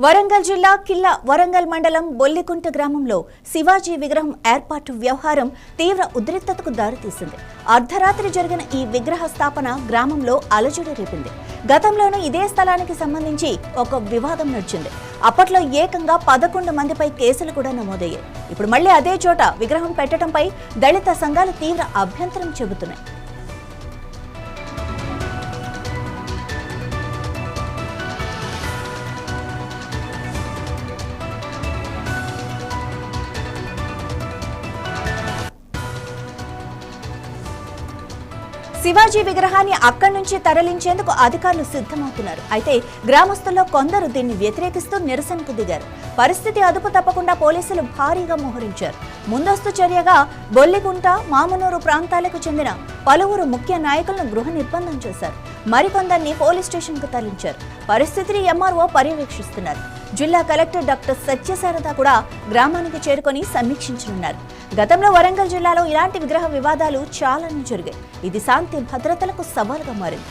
వరంగల్ జిల్లా కిల్లా వరంగల్ మండలం బొల్లికుంట గ్రామంలో శివాజీ విగ్రహం ఏర్పాటు వ్యవహారం తీవ్ర ఉద్రిక్తతకు దారితీసింది. అర్ధరాత్రి జరిగిన ఈ విగ్రహ స్థాపన గ్రామంలో అలజడి రేపింది. గతంలోనూ ఇదే స్థలానికి సంబంధించి ఒక వివాదం నడిచింది. అప్పట్లో ఏకంగా 11 మందిపై కేసులు కూడా నమోదయ్యాయి. ఇప్పుడు మళ్లీ అదే చోట విగ్రహం పెట్టడంపై దళిత సంఘాలు తీవ్ర అభ్యంతరం చెబుతున్నాయి. శివాజీ విగ్రహాన్ని అక్కడి నుంచి తరలించేందుకు అధికారులు సిద్ధమవుతున్నారు. అయితే గ్రామస్తుల్లో కొందరు దీన్ని వ్యతిరేకిస్తూ నిరసనకు దిగారు. పరిస్థితి అదుపు తప్పకుండా పోలీసులు భారీగా మోహరించారు. ముందస్తు చర్యగా బొల్లిగుంట, మామునూరు ప్రాంతాలకు చెందిన పలువురు ముఖ్య నాయకులను గృహ నిర్బంధం చేశారు. మరికొందరిని పోలీస్ స్టేషన్కు తరలించారు. పరిస్థితిని ఎంఆర్ఓ పర్యవేక్షిస్తున్నారు. జిల్లా కలెక్టర్ డాక్టర్ సత్యశారద కూడా గ్రామానికి చేరుకొని సమీక్షించనున్నారు. గతంలో వరంగల్ జిల్లాలో ఇలాంటి విగ్రహ వివాదాలు చాలానే జరిగాయి. ఇది శాంతి భద్రతలకు సవాలుగా మారింది.